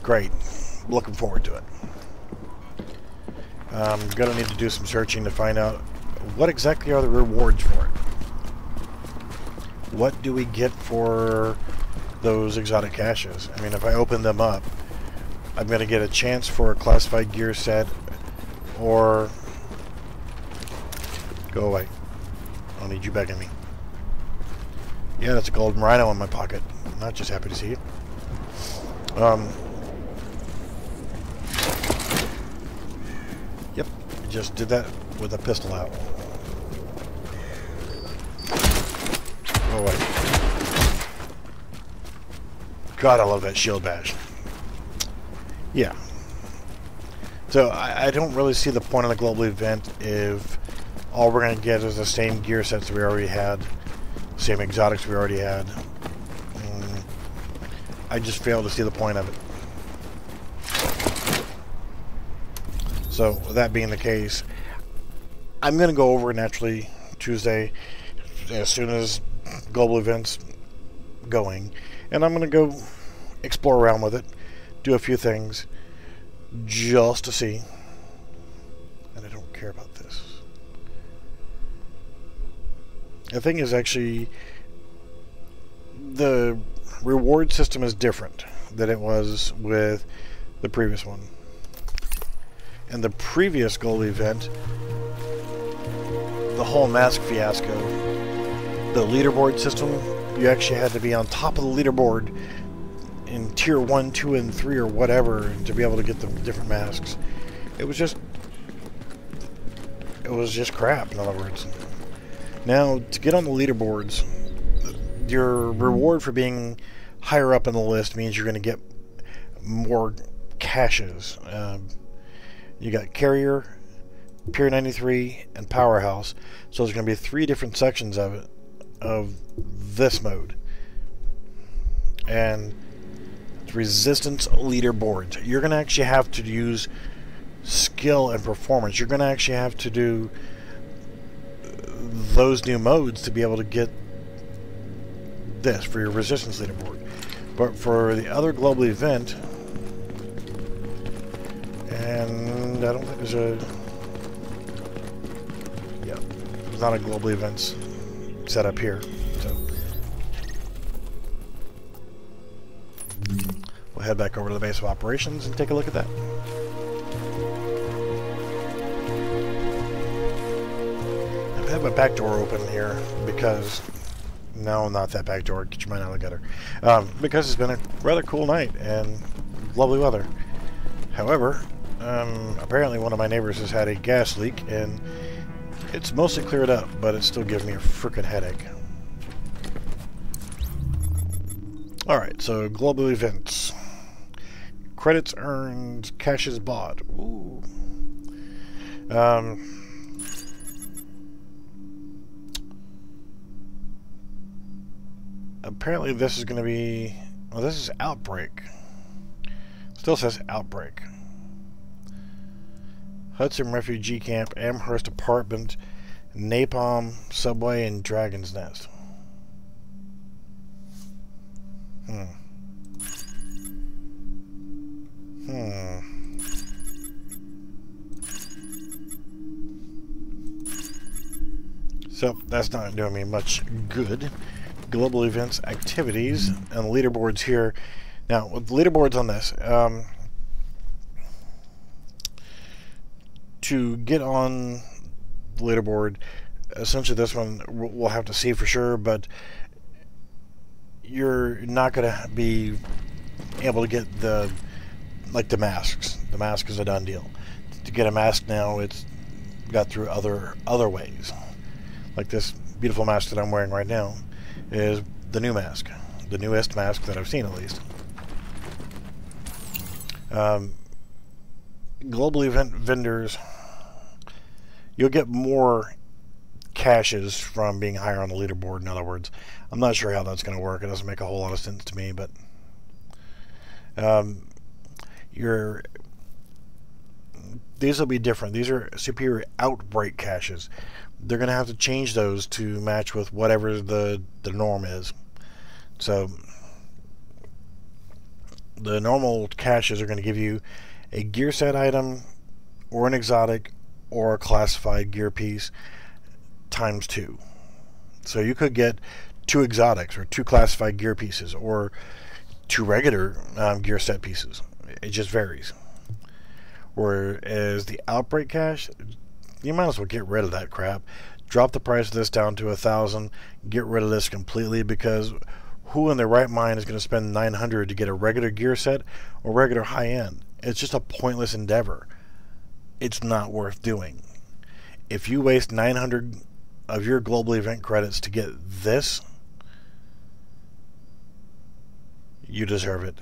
Great. Looking forward to it. I'm going to need to do some searching to find out what exactly are the rewards for it. What do we get for those exotic caches? I mean, if I open them up, I'm going to get a chance for a classified gear set, or go away. I don't need you begging me. Yeah, that's a golden rhino in my pocket. I'm not just happy to see it. Yep, I just did that with a pistol out. Go away. God, I love that shield bash. Yeah. So I don't really see the point of the global event if all we're going to get is the same gear sets we already had, same exotics we already had. I just fail to see the point of it. So with that being the case, I'm going to go over naturally Tuesday as soon as global events going, and I'm going to go explore around with it, do a few things just to see. And I don't care about this. The thing is, actually, the reward system is different than it was with the previous one. And the previous goal event, the whole mask fiasco, the leaderboard system, you actually had to be on top of the leaderboard in tier 1, 2, and 3 or whatever to be able to get the different masks. It was just crap, in other words. Now, to get on the leaderboards, your reward for being higher up in the list means you're going to get more caches. You got Carrier, Pier 93, and Powerhouse. So there's going to be 3 different sections of it, of this mode. And resistance leaderboards. You're going to actually have to use skill and performance. You're going to actually have to do those new modes to be able to get this for your resistance leaderboard. But for the other global event, and I don't think there's a, yeah, there's not a global events set up here. So we'll head back over to the base of operations and take a look at that. I've had my back door open here because, no, not that back door, get your mind out of the gutter. Because it's been a rather cool night and lovely weather. However, apparently one of my neighbors has had a gas leak and it's mostly cleared up, but it still gives me a frickin' headache. Alright, so global events. Credits earned, caches bought. Ooh. Apparently this is going to be, well, this is Outbreak. Still says Outbreak. Hudson Refugee Camp, Amherst Apartment, Napalm, Subway, and Dragon's Nest. So that's not doing me much good. Global events, activities, and leaderboards here. Now, with leaderboards on this, to get on the leaderboard, essentially this one we'll have to see for sure, but you're not going to be able to get the masks. The mask is a done deal. To get a mask now, it's got through other ways. Like this beautiful mask that I'm wearing right now is the new mask, the newest mask that I've seen, at least. Global event vendors, you'll get more caches from being higher on the leaderboard. In other words, I'm not sure how that's going to work. It doesn't make a whole lot of sense to me, but these will be different. These are superior outbreak caches. They're going to have to change those to match with whatever the norm is. So the normal caches are going to give you a gear set item or an exotic or a classified gear piece times 2. So you could get 2 exotics or 2 classified gear pieces or 2 regular gear set pieces. It just varies. Whereas the outbreak cache, you might as well get rid of that crap. Drop the price of this down to 1,000. Get rid of this completely, because who in their right mind is going to spend 900 to get a regular gear set or regular high end? It's just a pointless endeavor. It's not worth doing. If you waste 900 of your global event credits to get this, you deserve it.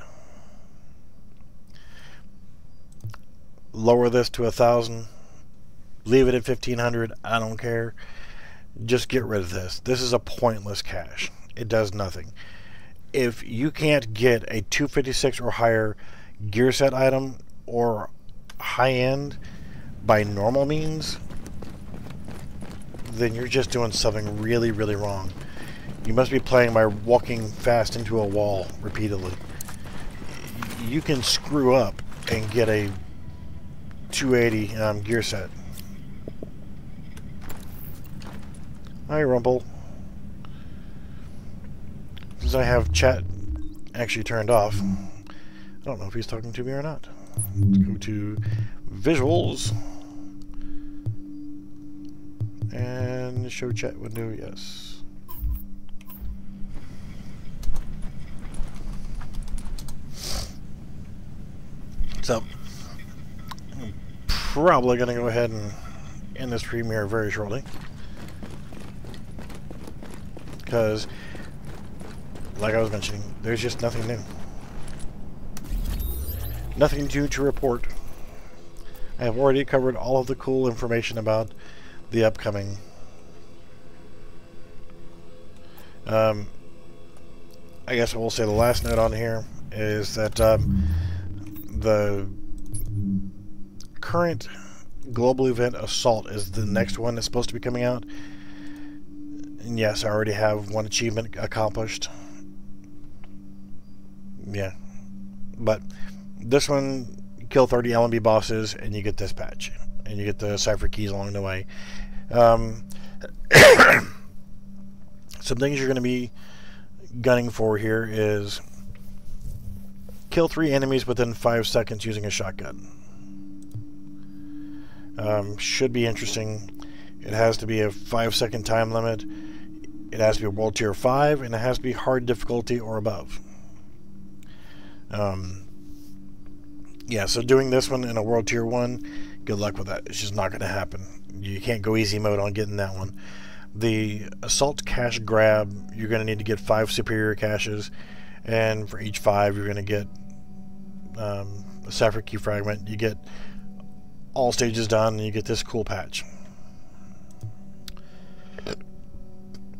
Lower this to 1,000. Leave it at 1,500. I don't care. Just get rid of this. This is a pointless cache. It does nothing. If you can't get a 256 or higher gear set item or high end by normal means, then you're just doing something really, really wrong. You must be playing by walking fast into a wall repeatedly. You can screw up and get a 280 gear set. Hi, Rumble. Since I have chat actually turned off, I don't know if he's talking to me or not. Let's go to visuals and show chat window. Yes. So I'm probably going to go ahead and end this premiere very shortly, because like I was mentioning, there's just nothing new. Nothing new to report. I have already covered all of the cool information about the upcoming. I guess I will say the last note on here is that the current global event Assault is the next one that's supposed to be coming out. And yes, I already have one achievement accomplished. Yeah. But this one, kill 30 LMB bosses and you get this patch. And you get the cipher keys along the way. Some things you're going to be gunning for here is kill 3 enemies within 5 seconds using a shotgun. Should be interesting. It has to be a 5-second time limit. It has to be World Tier 5, and it has to be hard difficulty or above. Yeah, so doing this one in a World Tier 1, good luck with that. It's just not going to happen. You can't go easy mode on getting that one. The Assault Cache Grab, you're going to need to get 5 superior caches, and for each 5 you're going to get a cipher key fragment. You get all stages done, and you get this cool patch.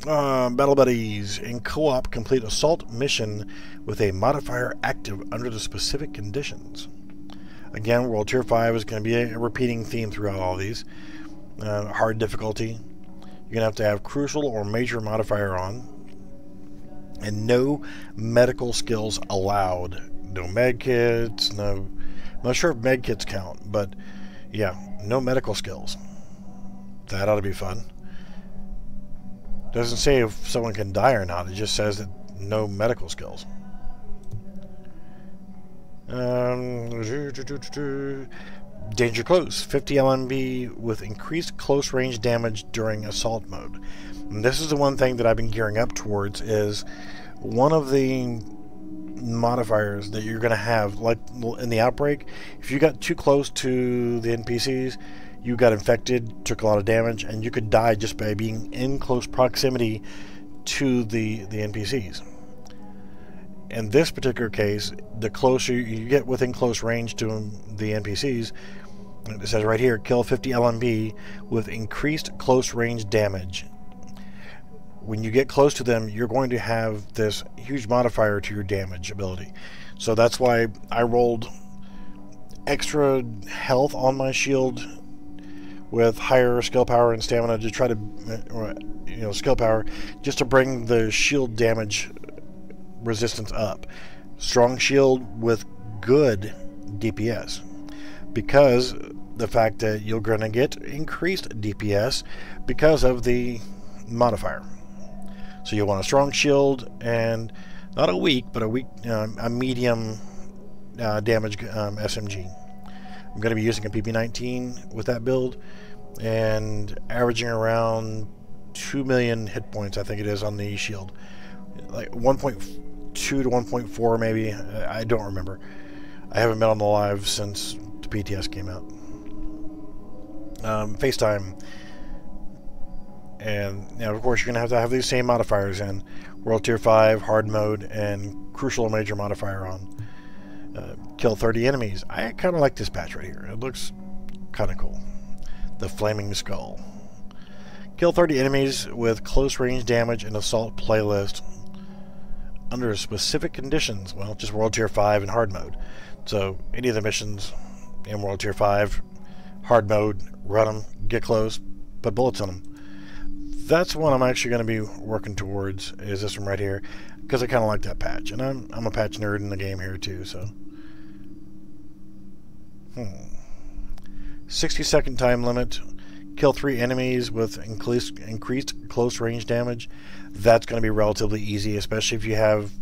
Battle Buddies. In co-op, complete Assault mission with a modifier active under the specific conditions. Again, World Tier 5 is going to be a repeating theme throughout all these. Hard difficulty. You're going to have crucial or major modifier on. And no medical skills allowed. No med kits, no... I'm not sure if med kits count, but yeah, no medical skills. That ought to be fun. Doesn't say if someone can die or not, it just says that no medical skills. Danger close. 50 LMB with increased close range damage during assault mode. And this is the one thing that I've been gearing up towards, is one of the modifiers that you're going to have, like in the Outbreak, if you got too close to the NPCs, you got infected, took a lot of damage, and you could die just by being in close proximity to the NPCs. In this particular case, the closer you get within close range to the NPCs, it says right here, kill 50 LMB with increased close range damage. When you get close to them, you're going to have this huge modifier to your damage ability. So that's why I rolled extra health on my shield with higher skill power and stamina to try to, skill power, just to bring the shield damage resistance up. Strong shield with good DPS, because the fact that you're going to get increased DPS because of the modifier. So you'll want a strong shield and not a weak, but a medium damage SMG. I'm going to be using a PP19 with that build, and averaging around 2 million hit points, I think it is, on the shield. Like 1.2 to 1.4 maybe, I don't remember. I haven't been on the live since the PTS came out. FaceTime. And of course you're going to have these same modifiers in World Tier 5, Hard Mode, and Crucial or Major modifier on. Kill 30 enemies. I kind of like this patch right here. It looks kind of cool. The Flaming Skull. Kill 30 enemies with close range damage in Assault playlist under specific conditions. Well, just World Tier 5 and Hard Mode. So any of the missions in World Tier 5, Hard Mode, run them, get close, put bullets on them. That's what I'm actually going to be working towards, is this one right here, because I kind of like that patch, and I'm a patch nerd in the game here too. So 60-second time limit. Kill 3 enemies with increased close range damage. That's going to be relatively easy, especially if you have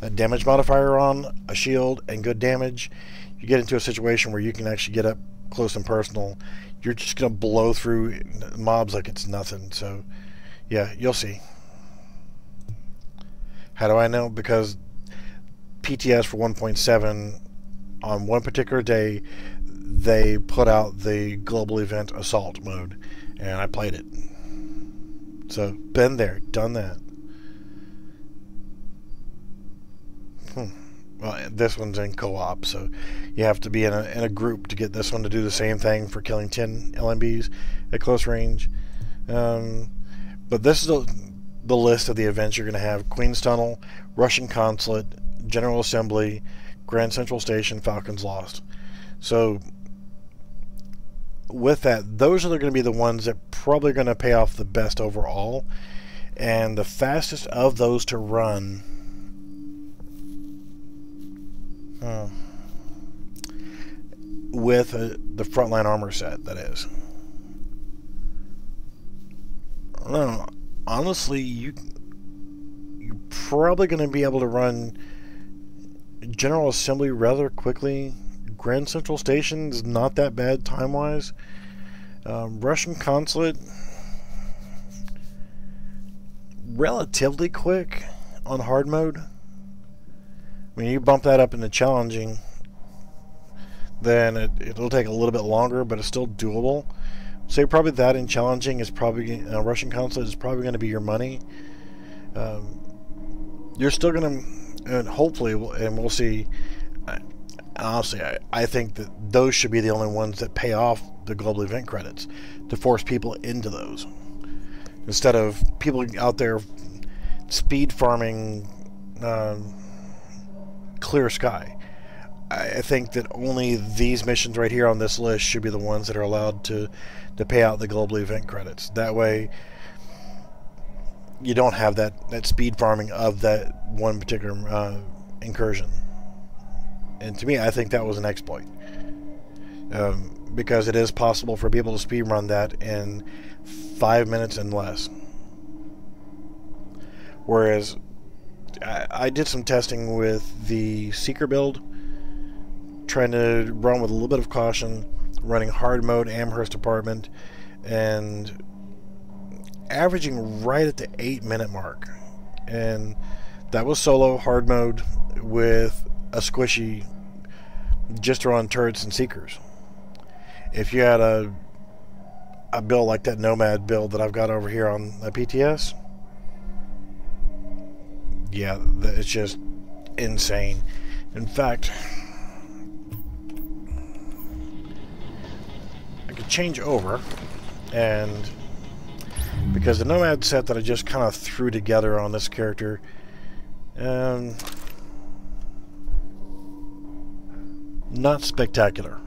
that damage modifier on, a shield, and good damage. You get into a situation where you can actually get up close and personal. You're just going to blow through mobs like it's nothing. So yeah, you'll see. How do I know? Because PTS for 1.7, on one particular day, they put out the global event Assault mode, and I played it. So been there, done that. well, this one's in co-op, so you have to be in a group to get this one to do the same thing for killing 10 LMBs at close range. But this is the list of the events you're going to have: Queen's Tunnel, Russian Consulate, General Assembly, Grand Central Station, Falcons Lost. So with that, those are going to be the ones that probably going to pay off the best overall. And the fastest of those to run, with the frontline armor set, that is. I don't know. Honestly, you're probably going to be able to run General Assembly rather quickly. Grand Central Station is not that bad time-wise. Russian Consulate, relatively quick on hard mode. When you bump that up into challenging, then it'll take a little bit longer, but it's still doable. So probably that in challenging is probably, Russian Consulate is probably going to be your money. You're still going to, and hopefully, and we'll see. Honestly, I think that those should be the only ones that pay off the global event credits, to force people into those, instead of people out there speed farming clear sky. I think that only these missions right here on this list should be the ones that are allowed to pay out the global event credits. That way you don't have that speed farming of that one particular incursion. And to me, I think that was an exploit, because it is possible for people to speed run that in 5 minutes and less. Whereas I did some testing with the Seeker build, trying to run with a little bit of caution, running hard mode, Amherst Department, and averaging right at the 8-minute mark. And that was solo hard mode with a squishy just to run turrets and seekers. If you had a build like that Nomad build that I've got over here on the PTS, yeah, it's just insane. In fact, I could change over, and because the Nomad set that I just kind of threw together on this character, not spectacular.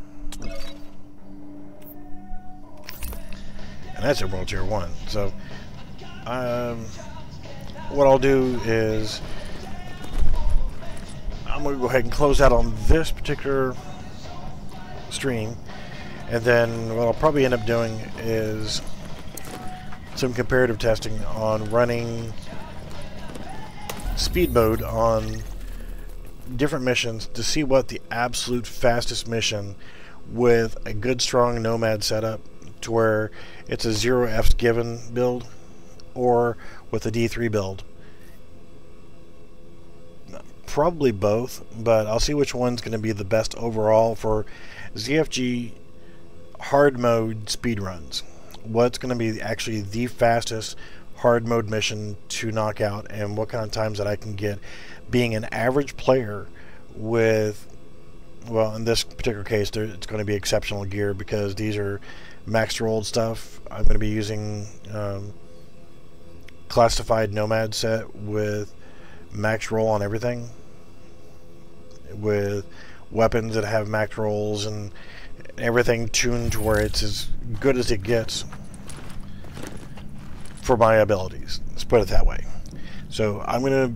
And that's in World Tier 1. So, what I'll do is I'm going to go ahead and close out on this particular stream. And then what I'll probably end up doing is some comparative testing on running speed mode on different missions to see what the absolute fastest mission with a good strong Nomad setup, to where it's a 0 F's given build, or with a D3 build. Probably both, but I'll see which one's going to be the best overall for ZFG hard mode speed runs. What's going to be actually the fastest hard mode mission to knock out, and what kind of times that I can get being an average player with, well, in this particular case it's going to be exceptional gear, because these are max rolled stuff. I'm going to be using classified Nomad set with max roll on everything, with weapons that have max rolls and everything tuned to where it's as good as it gets for my abilities. Let's put it that way. So I'm going to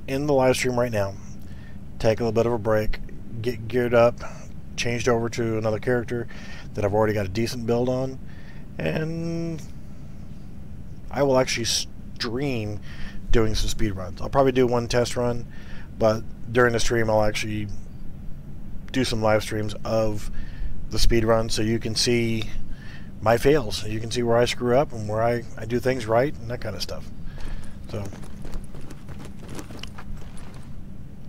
end the live stream right now, take a little bit of a break, get geared up, changed over to another character that I've already got a decent build on, and I will actually stream doing some speed runs. I'll probably do one test run, but during the stream I'll actually do some live streams of the speed run, so you can see my fails. You can see where I screw up and where I do things right and that kind of stuff. So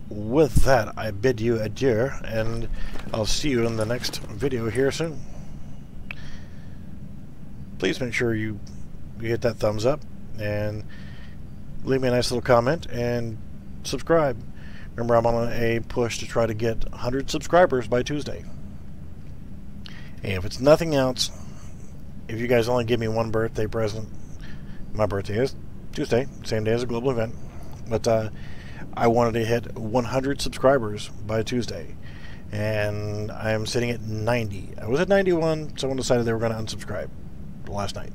with that, I bid you adieu, and I'll see you in the next video here soon. Please make sure you hit that thumbs up and leave me a nice little comment, and subscribe. Remember, I'm on a push to try to get 100 subscribers by Tuesday. And if it's nothing else, if you guys only give me one birthday present, my birthday is Tuesday, same day as a global event, but I wanted to hit 100 subscribers by Tuesday, and I am sitting at 90. I was at 91, someone decided they were going to unsubscribe last night.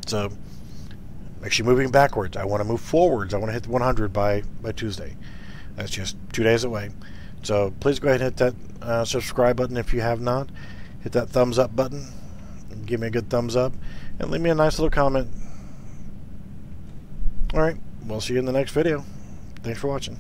So, actually moving backwards. I want to move forwards. I want to hit 100 by Tuesday. That's just 2 days away. So please go ahead and hit that subscribe button if you have not. Hit that thumbs up button. Give me a good thumbs up. And leave me a nice little comment. Alright, we'll see you in the next video. Thanks for watching.